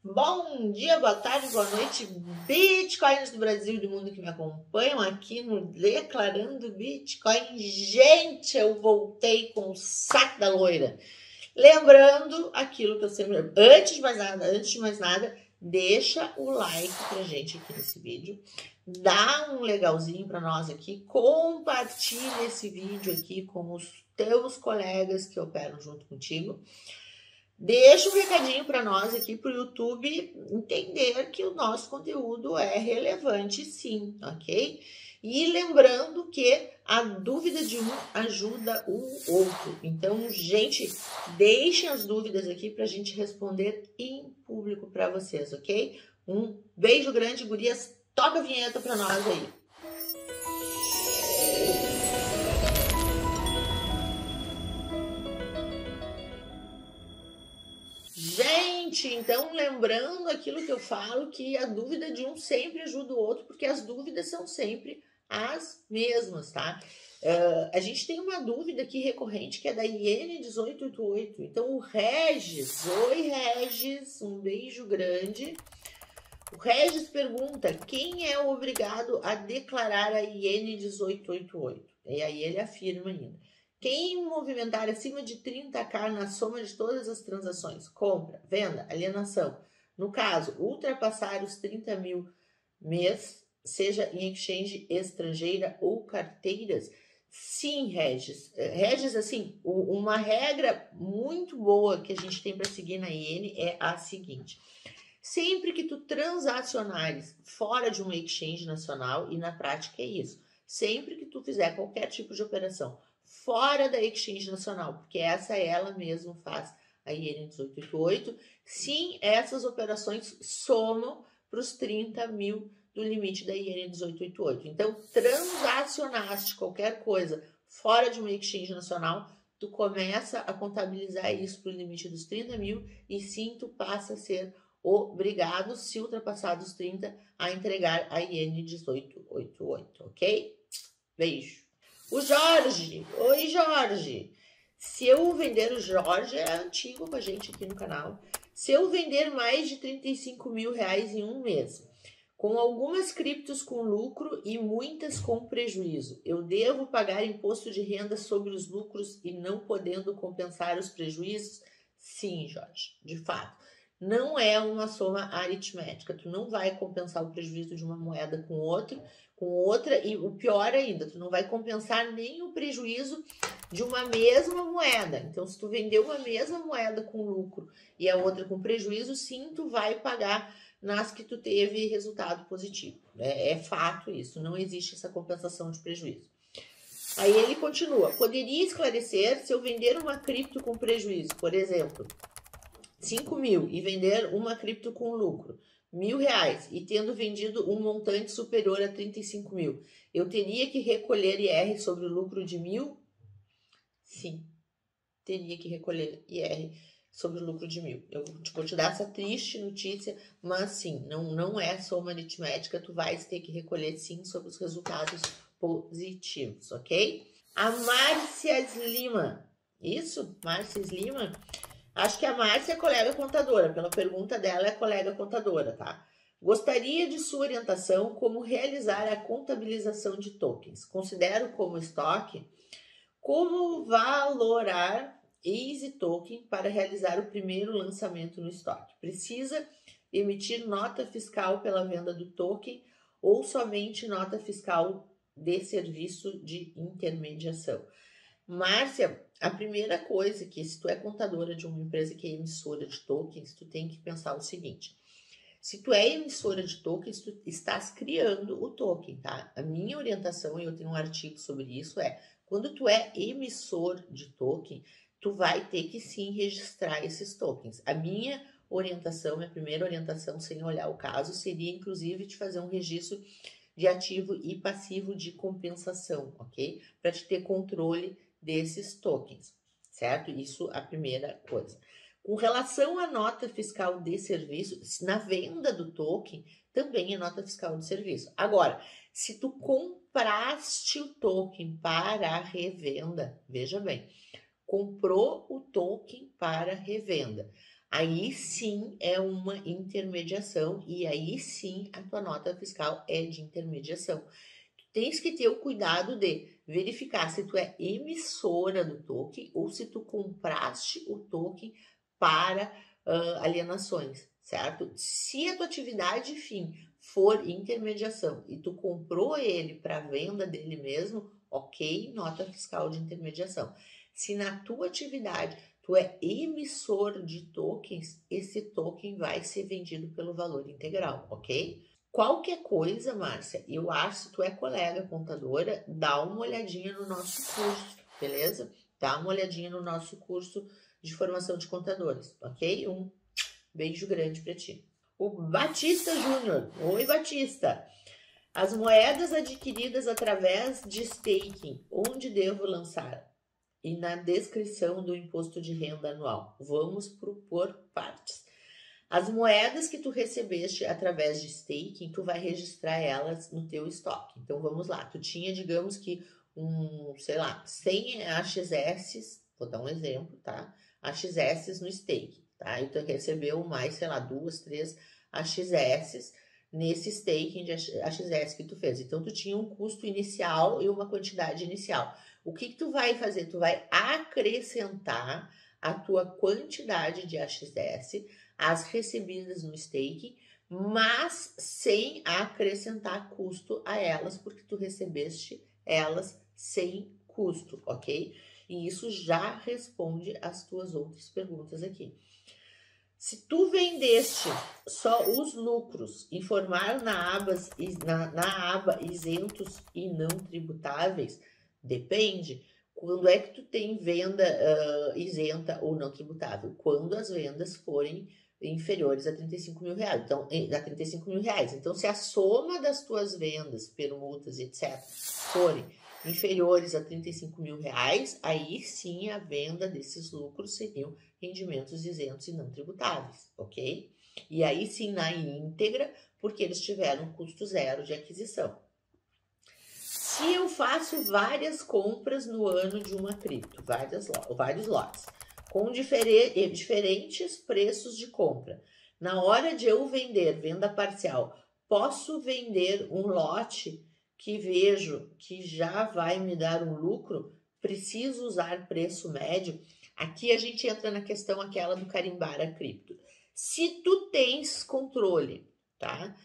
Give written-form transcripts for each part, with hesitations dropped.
Bom dia, boa tarde, boa noite, bitcoins do Brasil e do mundo que me acompanham aqui no Declarando Bitcoin. Gente, eu voltei com o saco da loira. Lembrando aquilo que eu sempre... Antes de mais nada, deixa o like pra gente aqui nesse vídeo. Dá um legalzinho pra nós aqui. Compartilha esse vídeo aqui com os teus colegas que operam junto contigo. Deixa um recadinho para nós aqui para o YouTube entender que o nosso conteúdo é relevante, sim, ok? E lembrando que a dúvida de um ajuda o outro. Então, gente, deixem as dúvidas aqui para a gente responder em público para vocês, ok? Um beijo grande, gurias. Toca a vinheta para nós aí. Gente, então lembrando aquilo que eu falo, que a dúvida de um sempre ajuda o outro, porque as dúvidas são sempre as mesmas, tá? A gente tem uma dúvida aqui recorrente, que é da IN 1888. Então, o Regis, oi Regis, um beijo grande. O Regis pergunta, quem é obrigado a declarar a IN 1888? E aí ele afirma ainda. Quem movimentar acima de 30k na soma de todas as transações, compra, venda, alienação, no caso, ultrapassar os 30 mil mês, seja em exchange estrangeira ou carteiras, sim, Regis. Regis, assim, uma regra muito boa que a gente tem para seguir na IN é a seguinte. Sempre que tu transacionares fora de uma exchange nacional, e na prática é isso, sempre que tu fizer qualquer tipo de operação fora da exchange nacional, porque ela mesmo faz a IN 1888, sim, essas operações somam para os 30 mil do limite da IN 1888. Então, transacionaste qualquer coisa fora de uma exchange nacional, tu começa a contabilizar isso para o limite dos 30 mil e sim, tu passa a ser obrigado, se ultrapassar dos 30, a entregar a IN 1888, ok? Beijo. O Jorge, oi Jorge. Se eu vender, o Jorge é antigo com a gente aqui no canal. Se eu vender mais de 35 mil reais em um mês, com algumas criptos com lucro e muitas com prejuízo, eu devo pagar imposto de renda sobre os lucros e não podendo compensar os prejuízos? Sim, Jorge, de fato. Não é uma soma aritmética, tu não vai compensar o prejuízo de uma moeda com outra, e o pior ainda, tu não vai compensar nem o prejuízo de uma mesma moeda. Então, se tu vender uma mesma moeda com lucro e a outra com prejuízo, sim, tu vai pagar nas que tu teve resultado positivo. É fato isso, não existe essa compensação de prejuízo. Aí ele continua, poderia esclarecer se eu vender uma cripto com prejuízo, por exemplo, 5 mil e vender uma cripto com lucro, R$1.000, e tendo vendido um montante superior a 35 mil, eu teria que recolher IR sobre o lucro de 1.000? Sim, teria que recolher IR sobre o lucro de 1.000. Eu vou te dar essa triste notícia, mas sim, não é soma aritmética, tu vais ter que recolher sim sobre os resultados positivos, ok? A Márcia Lima, isso? Márcia Lima? Acho que a Márcia é colega contadora, pela pergunta dela é colega contadora, tá? Gostaria de sua orientação como realizar a contabilização de tokens. Considero como estoque como valorar Easy Token para realizar o primeiro lançamento no estoque. Precisa emitir nota fiscal pela venda do token ou somente nota fiscal de serviço de intermediação? Márcia, a primeira coisa que, se tu é contadora de uma empresa que é emissora de tokens, tu tem que pensar o seguinte. Se tu é emissora de tokens, tu estás criando o token, tá? A minha orientação, e eu tenho um artigo sobre isso, quando tu é emissor de token, tu vai ter que sim registrar esses tokens. A minha orientação, minha primeira orientação, sem olhar o caso, seria inclusive te fazer um registro de ativo e passivo de compensação, ok? Para te ter controle desses tokens, certo? Isso a primeira coisa. Com relação à nota fiscal de serviço, na venda do token, também é nota fiscal de serviço. Agora, se tu compraste o token para a revenda, veja bem, comprou o token para revenda. aí sim é uma intermediação e aí sim a tua nota fiscal é de intermediação. Tu tens que ter o cuidado de verificar se tu é emissora do token ou se tu compraste o token para alienações, certo? Se a tua atividade fim for intermediação e tu comprou ele para venda dele mesmo, ok, nota fiscal de intermediação. Se na tua atividade tu é emissor de tokens, esse token vai ser vendido pelo valor integral, ok? Qualquer coisa, Márcia, eu acho que tu é colega contadora, dá uma olhadinha no nosso curso, beleza? Dá uma olhadinha no nosso curso de formação de contadores, ok? Um beijo grande para ti. O Batista Júnior. Oi, Batista. As moedas adquiridas através de staking, onde devo lançar? E na descrição do imposto de renda anual. Vamos por partes. As moedas que tu recebeste através de staking, tu vai registrar elas no teu estoque. Então, vamos lá. Tu tinha, digamos que, 100 AXS, vou dar um exemplo, tá? AXS no staking, tá? E tu recebeu mais, 2, 3 AXS nesse staking de AXS que tu fez. Então, tu tinha um custo inicial e uma quantidade inicial. O que tu vai fazer? Tu vai acrescentar a tua quantidade de AXS as recebidas no staking, mas sem acrescentar custo a elas, porque tu recebeste elas sem custo, ok? E isso já responde as tuas outras perguntas aqui. Se tu vendeste só os lucros, informar na aba isentos e não tributáveis, depende. Quando é que tu tem venda isenta ou não tributável? Quando as vendas forem inferiores a 35 mil reais. Então, a 35 mil reais. Então, se a soma das tuas vendas, permutas, etc., forem inferiores a 35 mil reais, aí sim a venda desses lucros seriam rendimentos isentos e não tributáveis, ok? E aí sim na íntegra, porque eles tiveram custo zero de aquisição. Se eu faço várias compras no ano de uma cripto, vários lotes, com diferentes preços de compra, na hora de eu vender, venda parcial, posso vender um lote que vejo que já vai me dar um lucro? Preciso usar preço médio? Aqui a gente entra na questão aquela do carimbar a cripto. Se tu tens controle, tá?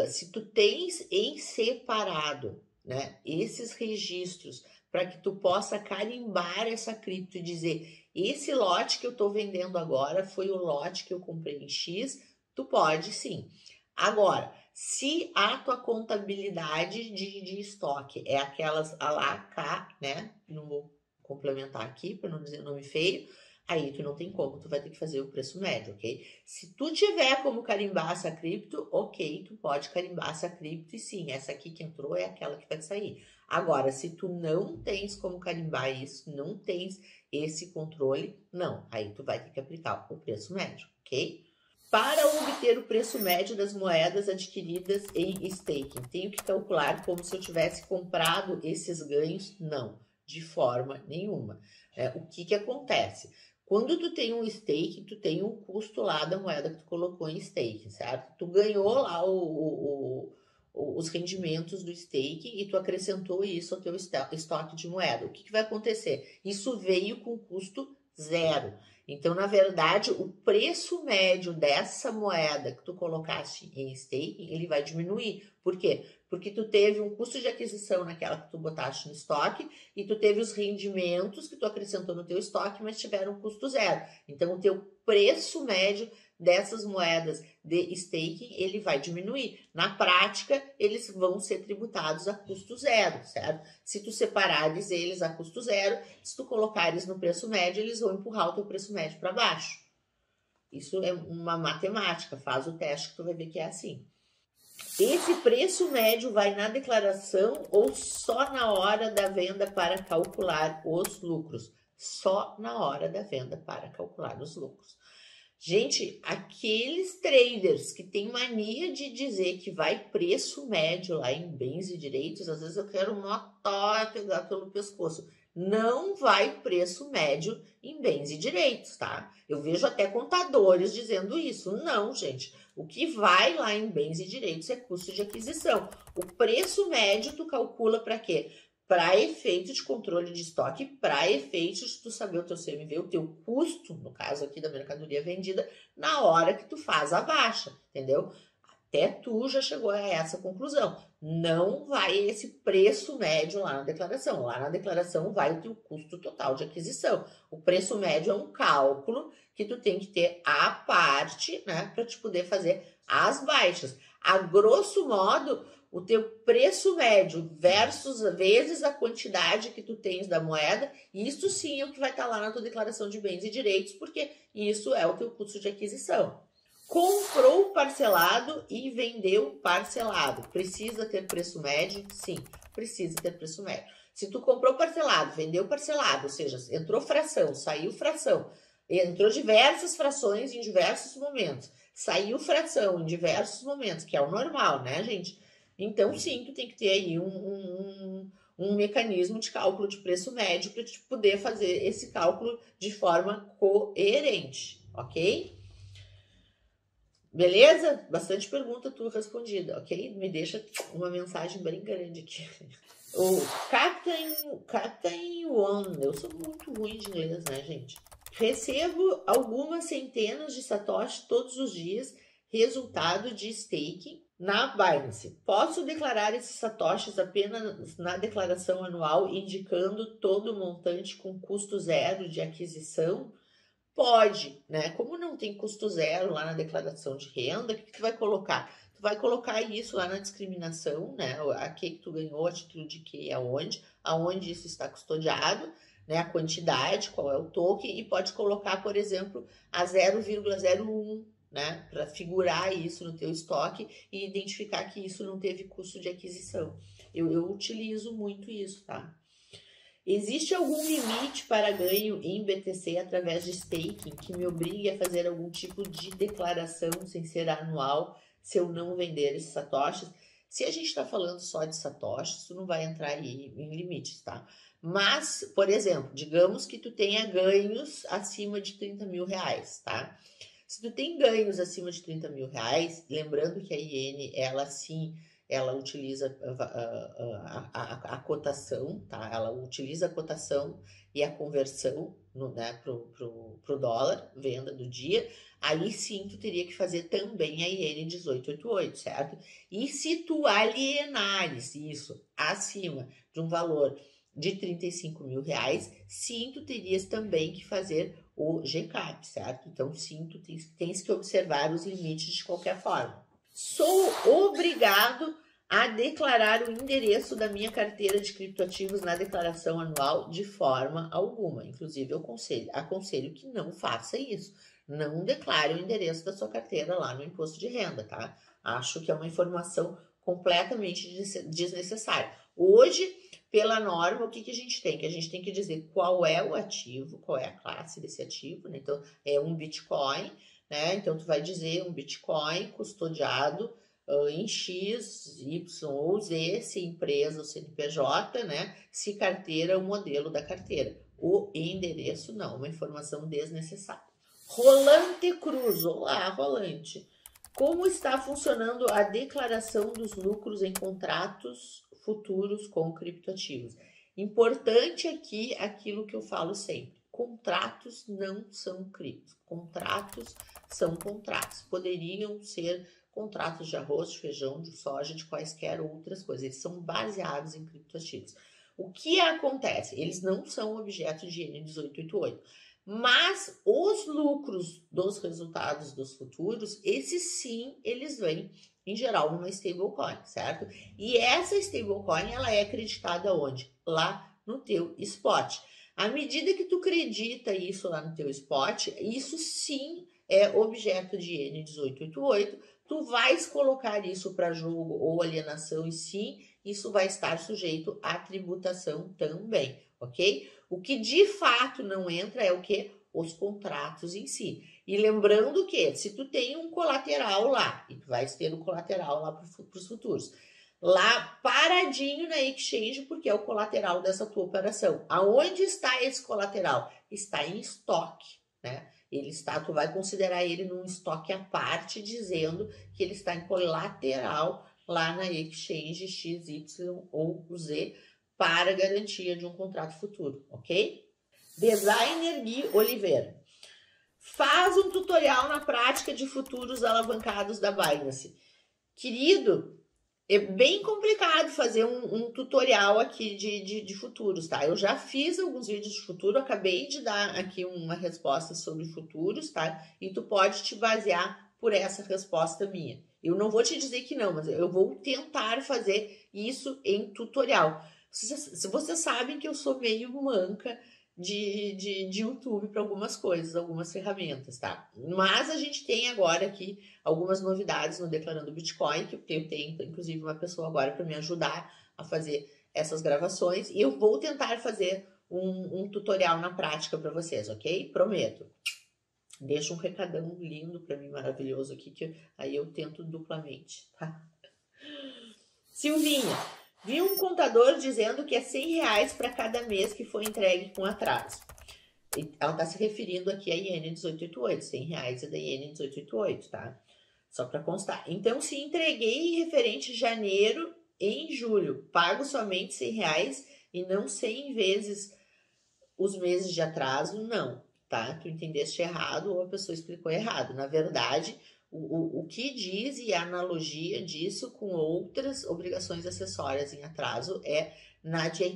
Se tu tens em separado, né, esses registros para que tu possa carimbar essa cripto e dizer, esse lote que eu estou vendendo agora foi o lote que eu comprei em X, tu pode sim. Agora, se a tua contabilidade de estoque é aquelas a lá K, né, não vou complementar aqui para não dizer nome feio, aí tu não tem como, tu vai ter que fazer o preço médio, ok? Se tu tiver como carimbar essa cripto, ok, tu pode carimbar essa cripto e sim, essa aqui que entrou é aquela que vai sair. Agora, se tu não tens como carimbar isso, não tens esse controle, não, aí tu vai ter que aplicar o preço médio, ok? Para obter o preço médio das moedas adquiridas em staking, tenho que calcular como se eu tivesse comprado esses ganhos? Não, de forma nenhuma. O que acontece? Quando tu tem um stake, tu tem um custo lá da moeda que tu colocou em stake, certo? Tu ganhou lá os rendimentos do stake e tu acrescentou isso ao teu estoque de moeda. O que vai acontecer? Isso veio com custo zero. Então, na verdade, o preço médio dessa moeda que tu colocaste em staking, ele vai diminuir. Por quê? Porque tu teve um custo de aquisição naquela que tu botaste no estoque e tu teve os rendimentos que tu acrescentou no teu estoque, mas tiveram custo zero. Então, o teu preço médio dessas moedas de staking, ele vai diminuir. Na prática, eles vão ser tributados a custo zero, certo? Se tu separares eles a custo zero, se tu colocares no preço médio, eles vão empurrar o teu preço médio para baixo. Isso é uma matemática, faz o teste que tu vai ver que é assim. Esse preço médio vai na declaração ou só na hora da venda para calcular os lucros? Só na hora da venda para calcular os lucros. Gente, aqueles traders que têm mania de dizer que vai preço médio lá em bens e direitos, às vezes eu quero matar, pegar pelo pescoço. não vai preço médio em bens e direitos, tá? Eu vejo até contadores dizendo isso. Não, gente. O que vai lá em bens e direitos é custo de aquisição. O preço médio tu calcula para quê? Para efeito de controle de estoque, para efeito de tu saber o teu CMV, o teu custo, no caso aqui da mercadoria vendida, na hora que tu faz a baixa, entendeu? Até tu já chegou a essa conclusão. Não vai esse preço médio lá na declaração. Lá na declaração vai o teu custo total de aquisição. O preço médio é um cálculo que tu tem que ter à parte, né, para te poder fazer as baixas. A grosso modo, o teu preço médio versus vezes a quantidade que tu tens da moeda, isso sim é o que vai estar lá na tua declaração de bens e direitos, porque isso é o teu custo de aquisição. Comprou parcelado e vendeu parcelado. Precisa ter preço médio? Sim, precisa ter preço médio. Se tu comprou parcelado, vendeu parcelado, ou seja, entrou fração, saiu fração, entrou diversas frações em diversos momentos, saiu fração em diversos momentos, que é o normal, né, gente? Então, sim, tu tem que ter aí um mecanismo de cálculo de preço médio para te poder fazer esse cálculo de forma coerente, ok? Beleza? Bastante pergunta tua respondida, ok? Me deixa uma mensagem bem grande aqui. O Captain One, eu sou muito ruim de inglês, né, gente? Recebo algumas centenas de satoshi todos os dias, resultado de staking na Binance. Posso declarar esses satoshis apenas na declaração anual, indicando todo o montante com custo zero de aquisição? Pode, né? Como não tem custo zero lá na declaração de renda, o que tu vai colocar? Tu vai colocar isso lá na discriminação, né? A que tu ganhou, a título de que, aonde isso está custodiado, né? A quantidade, qual é o token, e pode colocar, por exemplo, a 0,01, né? Para figurar isso no teu estoque e identificar que isso não teve custo de aquisição. Eu utilizo muito isso, tá? Existe algum limite para ganho em BTC através de staking que me obrigue a fazer algum tipo de declaração sem ser anual se eu não vender esses satoshis? Se a gente está falando só de satoshis, tu não vai entrar aí em limites, tá? Mas, por exemplo, digamos que tu tenha ganhos acima de 30 mil reais, tá? Se tu tem ganhos acima de 30 mil reais, lembrando que a IN, ela sim, ela utiliza a cotação, tá? Ela utiliza a cotação e a conversão né, pro dólar, venda do dia. Aí sim, tu teria que fazer também a IN 1888, certo? E se tu alienares isso acima de um valor de 35 mil reais, sim, tu terias também que fazer o GCAP, certo? Então, sim, tu tens que observar os limites de qualquer forma. Sou obrigado a declarar o endereço da minha carteira de criptoativos na declaração anual de forma alguma. Inclusive, eu aconselho que não faça isso. Não declare o endereço da sua carteira lá no imposto de renda, tá? Acho que é uma informação completamente desnecessária. Hoje, pela norma, o que a gente tem? Que a gente tem que dizer qual é o ativo, qual é a classe desse ativo, né? Então, é um Bitcoin, né? Então, tu vai dizer um Bitcoin custodiado em X, Y ou Z, se empresa ou CNPJ, né? Se carteira, o modelo da carteira. O endereço, não, uma informação desnecessária. Rolante Cruz, olá, Rolante. Como está funcionando a declaração dos lucros em contratos futuros com criptoativos? Importante aqui aquilo que eu falo sempre. Contratos não são criptos. Contratos são contratos. Poderiam ser contratos de arroz, de feijão, de soja, de quaisquer outras coisas. Eles são baseados em criptoativos. O que acontece? Eles não são objeto de IN 1888. Mas os lucros dos resultados dos futuros, esses sim, eles vêm, em geral, numa stablecoin, certo? E essa stablecoin, ela é acreditada onde? Lá no teu spot. À medida que tu acredita isso lá no teu spot, isso sim é objeto de IN 1888, tu vais colocar isso para jogo ou alienação e sim, isso vai estar sujeito à tributação também, ok? O que de fato não entra é o que? Os contratos em si. E lembrando que se tu tem um colateral lá, e tu vais ter um colateral lá para os futuros, lá paradinho na exchange, porque é o colateral dessa tua operação. Aonde está esse colateral? Está em estoque, né? Ele está, tu vai considerar ele num estoque à parte, dizendo que ele está em colateral lá na exchange X, Y ou Z para garantia de um contrato futuro, ok? Designer Gui Oliveira. Faz um tutorial na prática de futuros alavancados da Binance. Querido, é bem complicado fazer um tutorial aqui de futuros, tá? Eu já fiz alguns vídeos de futuro, acabei de dar aqui uma resposta sobre futuros, tá? E tu pode te basear por essa resposta minha. Eu não vou te dizer que não, mas eu vou tentar fazer isso em tutorial. Vocês sabem que eu sou meio manca de YouTube para algumas coisas, algumas ferramentas, tá? Mas a gente tem agora aqui algumas novidades no Declarando Bitcoin, que eu tenho, inclusive, uma pessoa agora para me ajudar a fazer essas gravações, e eu vou tentar fazer um tutorial na prática para vocês, ok? Prometo. Deixa um recadão lindo para mim, maravilhoso aqui, que aí eu tento duplamente, tá? Silvinha, vi um contador dizendo que é R$100 para cada mês que foi entregue com atraso. Ela está se referindo aqui à IN 1888, R$100 é da IN 1888, tá? Só para constar. Então, se entreguei referente janeiro em julho, pago somente R$100 e não 100 vezes os meses de atraso, não, tá? Tu entendeste errado ou a pessoa explicou errado. Na verdade, o que diz e a analogia disso com outras obrigações acessórias em atraso é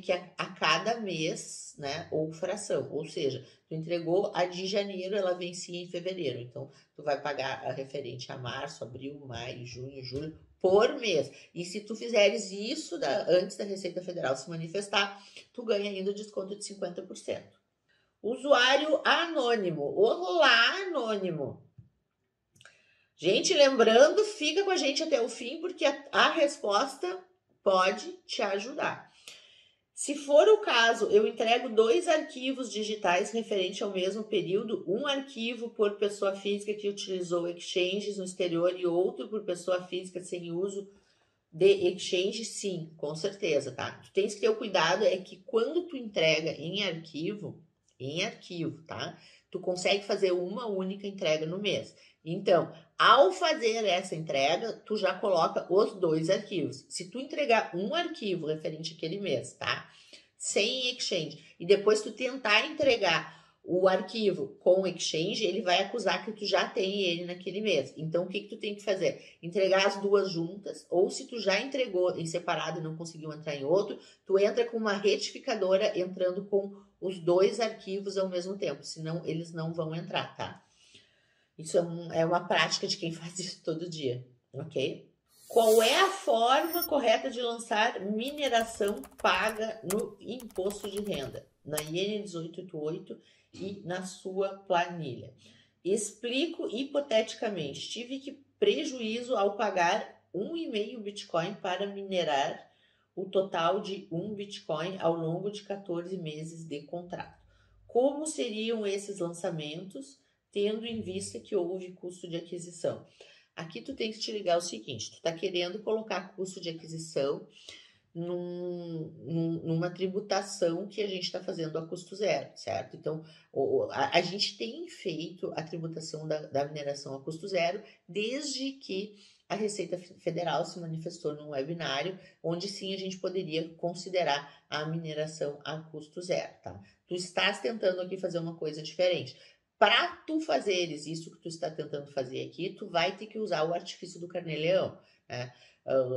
que a cada mês, né, ou fração, ou seja, tu entregou a de janeiro, ela vencia em fevereiro, então tu vai pagar a referente a março, abril, maio, junho, julho, por mês. E se tu fizeres isso antes da Receita Federal se manifestar, tu ganha ainda o desconto de 50%. Usuário anônimo. Olá, anônimo. Gente, lembrando, fica com a gente até o fim, porque a resposta pode te ajudar. Se for o caso, eu entrego 2 arquivos digitais referente ao mesmo período, um arquivo por pessoa física que utilizou exchanges no exterior e outro por pessoa física sem uso de exchange, sim, com certeza, tá? Tu tens que ter o cuidado, é que quando tu entrega em arquivo, tá? Tu consegue fazer uma única entrega no mês. Então, ao fazer essa entrega, tu já coloca os 2 arquivos. Se tu entregar um arquivo referente àquele mês, tá? Sem exchange, e depois tu tentar entregar o arquivo com exchange, ele vai acusar que tu já tem ele naquele mês. Então, o que tu tem que fazer? Entregar as 2 juntas, ou se tu já entregou em separado e não conseguiu entrar em outro, tu entra com uma retificadora entrando com os 2 arquivos ao mesmo tempo, senão eles não vão entrar, tá? Isso é uma prática de quem faz isso todo dia, ok? Qual é a forma correta de lançar mineração paga no imposto de renda? Na IN 1888 e na sua planilha. Explico hipoteticamente. Tive que prejuízo ao pagar 1,5 Bitcoin para minerar o total de 1 Bitcoin ao longo de 14 meses de contrato. Como seriam esses lançamentos, tendo em vista que houve custo de aquisição? Aqui tu tem que te ligar o seguinte, tu tá querendo colocar custo de aquisição numa tributação que a gente está fazendo a custo zero, certo? Então, a gente tem feito a tributação da mineração a custo zero desde que a Receita Federal se manifestou num webinário, onde sim a gente poderia considerar a mineração a custo zero, tá? Tu estás tentando aqui fazer uma coisa diferente. Para tu fazeres isso que tu está tentando fazer aqui, tu vai ter que usar o artifício do Carnê-Leão, né?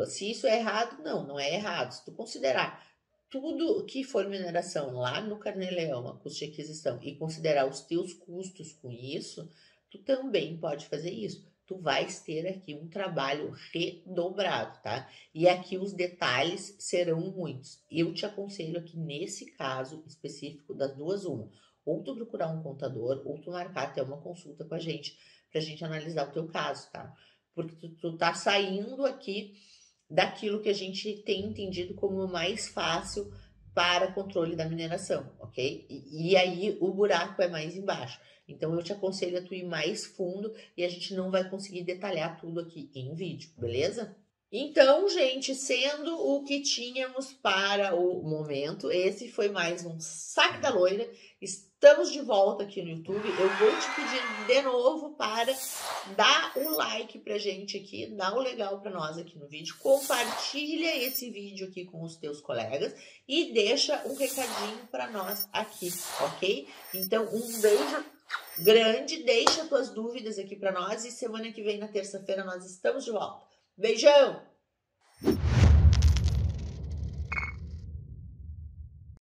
Se isso é errado, não é errado. Se tu considerar tudo que for mineração lá no Carnê-Leão, a custo de aquisição, e considerar os teus custos com isso, tu também pode fazer isso. Tu vais ter aqui um trabalho redobrado, tá? E aqui os detalhes serão muitos. Eu te aconselho aqui nesse caso específico das duas uma. Ou tu procurar um contador, ou tu marcar até uma consulta com a gente, pra gente analisar o teu caso, tá? Porque tu tá saindo aqui daquilo que a gente tem entendido como mais fácil para controle da mineração, ok? E aí o buraco é mais embaixo. Então eu te aconselho a tu ir mais fundo e a gente não vai conseguir detalhar tudo aqui em vídeo, beleza? Então, gente, sendo o que tínhamos para o momento, esse foi mais um Saque da Loira. Estamos de volta aqui no YouTube. Eu vou te pedir de novo para dar o like pra gente aqui, dar o legal para nós aqui no vídeo. Compartilha esse vídeo aqui com os teus colegas e deixa um recadinho para nós aqui, ok? Então, um beijo grande, deixa tuas dúvidas aqui para nós e semana que vem, na terça-feira, nós estamos de volta. Beijão!